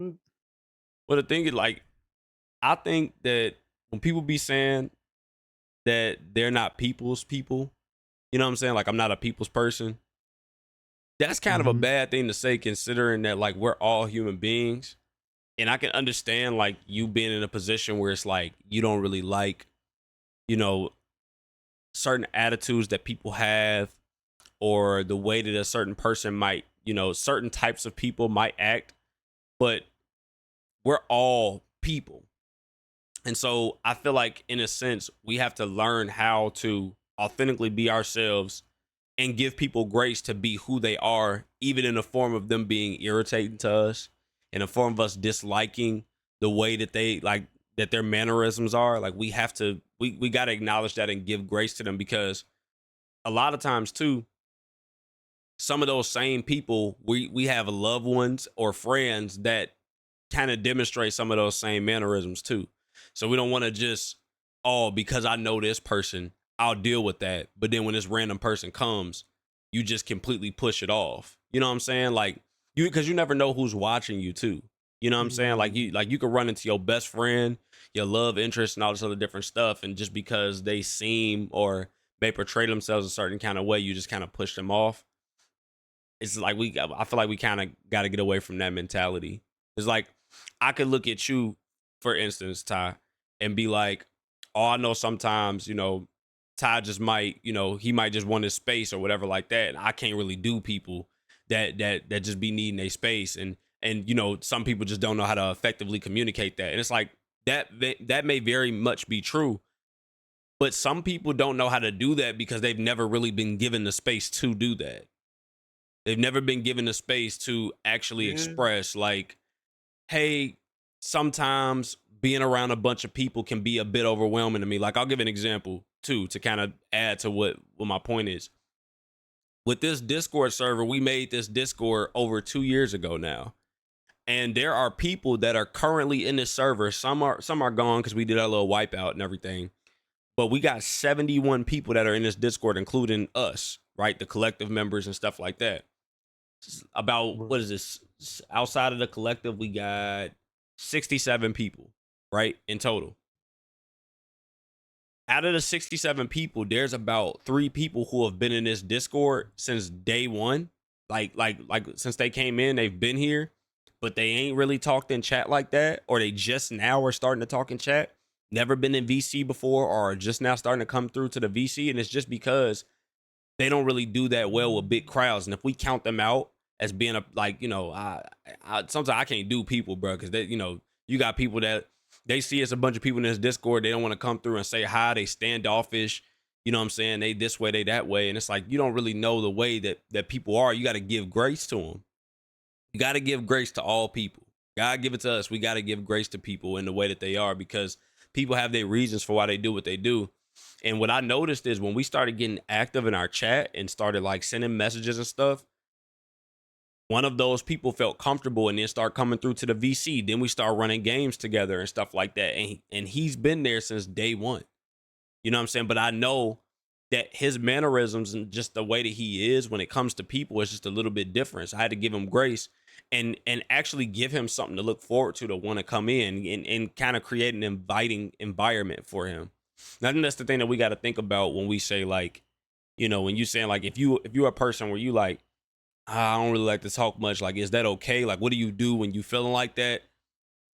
Mm. But the thing is, like, I think that when people be saying that they're not people's people, you know what I'm saying? Like, I'm not a people's person. That's kind of a Mhm. bad thing to say, considering that like we're all human beings. And I can understand like you being in a position where it's like you don't really like, you know, certain attitudes that people have, or the way that a certain person might, certain types of people might act. But we're all people. And so I feel like, in a sense, we have to learn how to authentically be ourselves and give people grace to be who they are, even in the form of them being irritating to us, in the form of us disliking the way that they like that their mannerisms are. Like, we got to acknowledge that and give grace to them, because a lot of times too, some of those same people, we have loved ones or friends that kind of demonstrate some of those same mannerisms too. So we don't want to just, oh, because I know this person, I'll deal with that. But then when this random person comes, you just completely push it off. You know what I'm saying? Like, because you never know who's watching you too. You know what I'm saying? Right. Like you could run into your best friend, your love interest, and all this other different stuff, and just because they seem or they portray themselves a certain kind of way, you just kind of push them off. It's like I feel like we kind of got to get away from that mentality. It's like, I could look at you, for instance, Ty, and be like, oh, I know sometimes, Ty just might, he might just want his space or whatever like that. And I can't really do people that just be needing a space. And some people just don't know how to effectively communicate that. And it's like, that may very much be true. But some people don't know how to do that because they've never really been given the space to do that. They've never been given the space to actually Yeah. express, like, hey, sometimes being around a bunch of people can be a bit overwhelming to me. Like, I'll give an example too to kind of add to what my point is. With this Discord server, we made this Discord over 2 years ago now. And there are people that are currently in this server. Some are gone because we did a little wipeout and everything. But we got 71 people that are in this Discord, including us, right? The collective members and stuff like that. About, Right. what is this, outside of the collective, we got 67 people, right, in total. Out of the 67 people, there's about 3 people who have been in this Discord since day one. Like since they came in, they've been here, but they ain't really talked in chat like that, or they just now are starting to talk in chat. Never been in VC before, or just now starting to come through to the VC. And it's just because they don't really do that well with big crowds. And if we count them out as being a, like, sometimes I can't do people, bro, because they, you got people that they see it's a bunch of people in this Discord. They don't want to come through and say hi. They standoffish. You know what I'm saying? They this way, they that way, and it's like, you don't really know the way that people are. You got to give grace to them. You got to give grace to all people. God give it to us. We got to give grace to people in the way that they are, because people have their reasons for why they do what they do. And what I noticed is, when we started getting active in our chat and started like sending messages and stuff, one of those people felt comfortable and then start coming through to the VC. Then we start running games together and stuff like that. And he's been there since day one. You know what I'm saying? But I know that his mannerisms and just the way that he is when it comes to people is just a little bit different. So I had to give him grace and actually give him something to look forward to want to come in, and kind of create an inviting environment for him. And I think that's the thing that we got to think about when we say, like, when you saying, like, if you're a person where you like, I don't really like to talk much, like, is that okay? Like, what do you do when you feeling like that?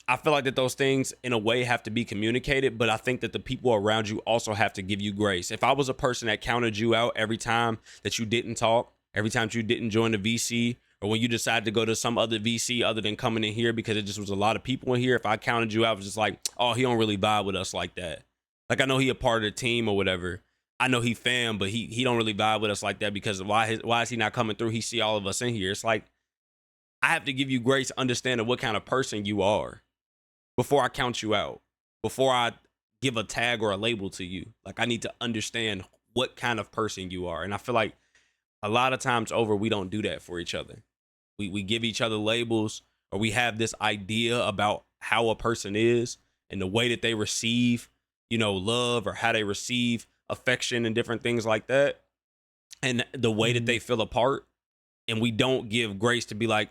I feel like that those things in a way have to be communicated, but I think that the people around you also have to give you grace. If I was a person that counted you out every time that you didn't talk, every time you didn't join the VC, or when you decided to go to some other VC other than coming in here because it just was a lot of people in here, if I counted you out, I was just like, oh, he don't really vibe with us like that. Like, I know he a part of the team or whatever. I know he fam, but he don't really vibe with us like that, because why is he not coming through? He see all of us in here. It's like, I have to give you grace, understanding what kind of person you are before I count you out, before I give a tag or a label to you. Like, I need to understand what kind of person you are. And I feel like a lot of times over, we don't do that for each other. We give each other labels, or we have this idea about how a person is and the way that they receive, love, or how they receive affection and different things like that, and the way that Mhm. they feel apart. And we don't give grace to be like,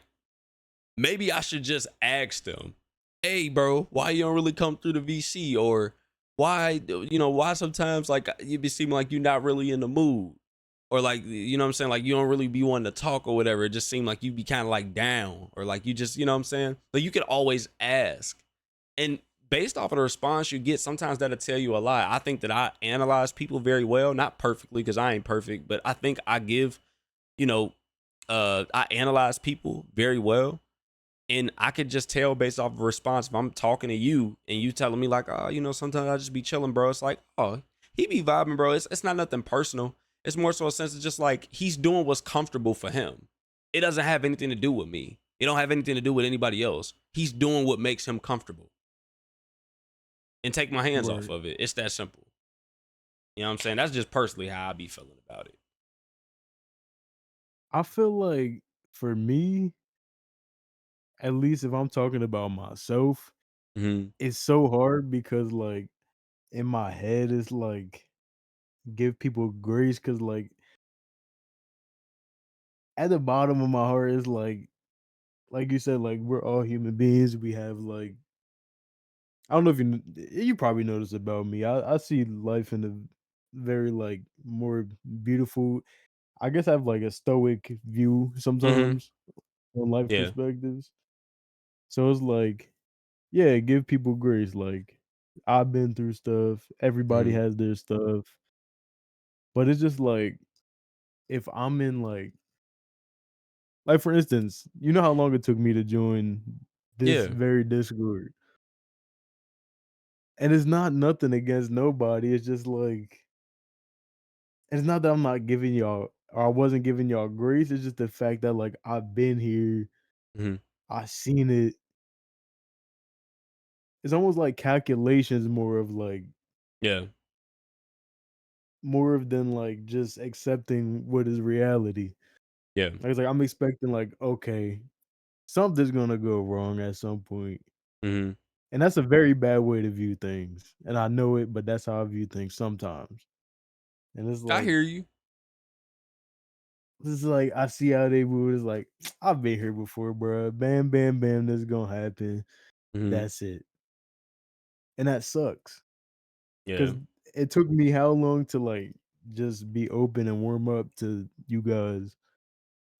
maybe I should just ask them, hey, bro, why you don't really come through the VC? Or why, why sometimes like you be seeming like you're not really in the mood? Or like, you know what I'm saying? Like you don't really be wanting to talk or whatever. It just seemed like you be kind of like down or like you just, you know what I'm saying? But you could always ask. And based off of the response you get, sometimes that'll tell you a lot. I think that I analyze people very well, not perfectly because I ain't perfect, but I think I give, you know, I analyze people very well. And I could just tell based off of a response if I'm talking to you and you telling me like, oh, sometimes I just be chilling, bro. It's like, oh, he be vibing, bro. It's not nothing personal. It's more so a sense of just like he's doing what's comfortable for him. It doesn't have anything to do with me. It don't have anything to do with anybody else. He's doing what makes him comfortable. And take my hands off Word. of it. It's that simple. You know what I'm saying? That's just personally how I be feeling about it. I feel like for me, at least if I'm talking about myself, Mm-hmm. it's so hard because like in my head it's like give people grace because like at the bottom of my heart is like you said, like we're all human beings. We have like I don't know if you probably noticed about me. I see life in a very like more beautiful. I guess I have like a stoic view Mm-hmm. sometimes on life Yeah. perspectives. So it's like, yeah, give people grace. Like I've been through stuff. Everybody Mm-hmm. has their stuff. But it's just like if I'm in like for instance, you know how long it took me to join this Yeah. very Discord. And it's not nothing against nobody. It's just like it's not that I'm not giving y'all or I wasn't giving y'all grace. It's just the fact that like I've been here, Mm-hmm. I seen it. It's almost like calculations more of like Yeah. more of than like just accepting what is reality. Yeah. Like it's like I'm expecting like, okay, something's gonna go wrong at some point. Mm-hmm. And that's a very bad way to view things. And I know it, but that's how I view things sometimes. And I hear you. it's like I see how they move. It's like I've been here before, bro. Bam, bam, bam. This is gonna happen. Mm-hmm. That's it. And that sucks because Yeah. it took me how long to like just be open and warm up to you guys,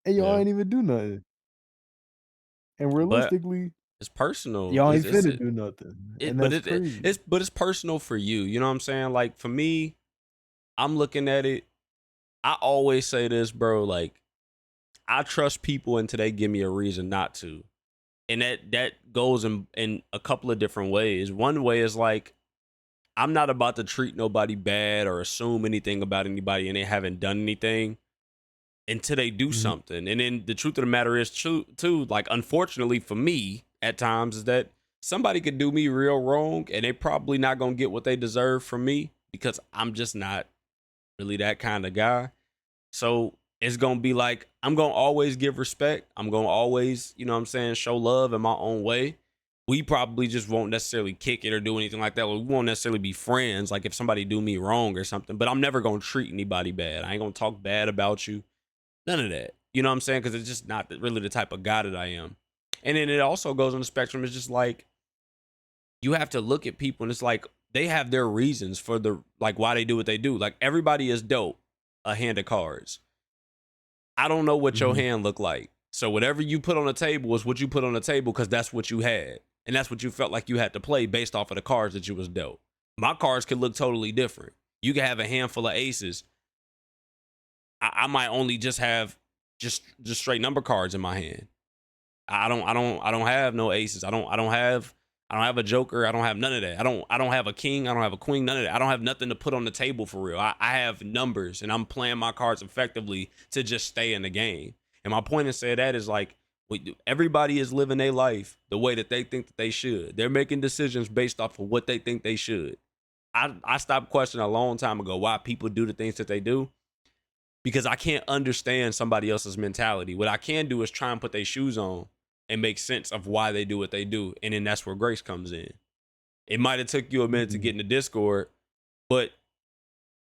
and y'all Yeah. ain't even do nothing. And But realistically, it's personal. y'all ain't It's finna it, do nothing, it and but that's it crazy. it's but it's personal for you. You know what I'm saying? Like for me, I'm looking at it. I always say this, bro. Like I trust people until they give me a reason not to, and that goes in a couple of different ways. One way is like I'm not about to treat nobody bad or assume anything about anybody, and they haven't done anything until they do Mhm. something. And then the truth of the matter is true too. Like unfortunately for me, at times is that somebody could do me real wrong, and they probably not gonna get what they deserve from me because I'm just not really that kind of guy. So it's gonna be like I'm gonna always give respect. I'm gonna always, you know what I'm saying, show love in my own way. We probably just won't necessarily kick it or do anything like that. Or we won't necessarily be friends. Like if somebody do me wrong or something, but I'm never gonna treat anybody bad. I ain't gonna talk bad about you. None of that. You know what I'm saying? Because it's just not really the type of guy that I am. And then it also goes on the spectrum. It's just like you have to look at people and it's like they have their reasons for the like why they do what they do. Like everybody is dope a hand of cards. I don't know what your Mhm. hand looked like. So whatever you put on the table is what you put on the table because that's what you had. And that's what you felt like you had to play based off of the cards that you was dealt. My cards could look totally different. You could have a handful of aces. I might only just have just straight number cards in my hand. I don't have no aces. I don't have a joker. I don't have none of that. I don't have a king. I don't have a queen. None of that. I don't have nothing to put on the table for real. I have numbers and I'm playing my cards effectively to just stay in the game. And my point in saying that is like everybody is living their life the way that they think that they should. They're making decisions based off of what they think they should. I stopped questioning a long time ago why people do the things that they do because I can't understand somebody else's mentality. What I can do is try and put their shoes on and make sense of why they do what they do, and then that's where grace comes in. It might have took you a minute to get Mhm. in the Discord, but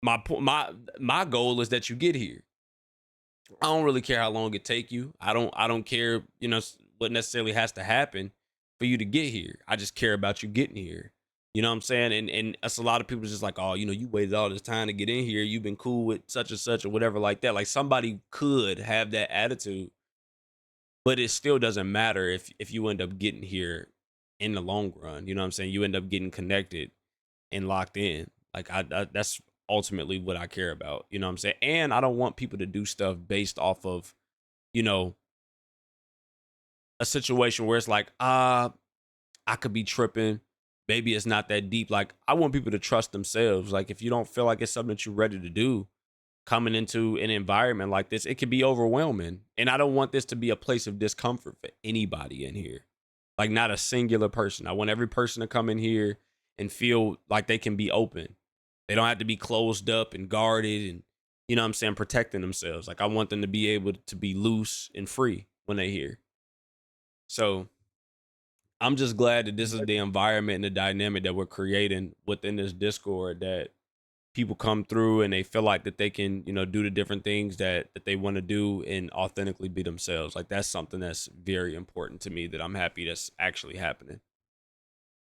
my goal is that you get here. I don't really care how long it take you. I don't care, what necessarily has to happen for you to get here. I just care about you getting here. You know what I'm saying? And that's a lot of people just like, oh, you waited all this time to get in here. You've been cool with such and such or whatever like that. Like somebody could have that attitude, but it still doesn't matter if you end up getting here in the long run. You know what I'm saying? You end up getting connected and locked in. Like that's ultimately what I care about. You know what I'm saying? And I don't want people to do stuff based off of, you know, a situation where it's like, I could be tripping. Maybe it's not that deep. Like I want people to trust themselves. Like if you don't feel like it's something that you're ready to do, coming into an environment like this, it could be overwhelming. And I don't want this to be a place of discomfort for anybody in here. Like not a singular person. I want every person to come in here and feel like they can be open. They don't have to be closed up and guarded and, you know what I'm saying, protecting themselves. Like I want them to be able to be loose and free when they here. So I'm just glad that this is the environment and the dynamic that we're creating within this Discord, that people come through and they feel like that they can, do the different things that they want to do and authentically be themselves. Like that's something that's very important to me that I'm happy that's actually happening.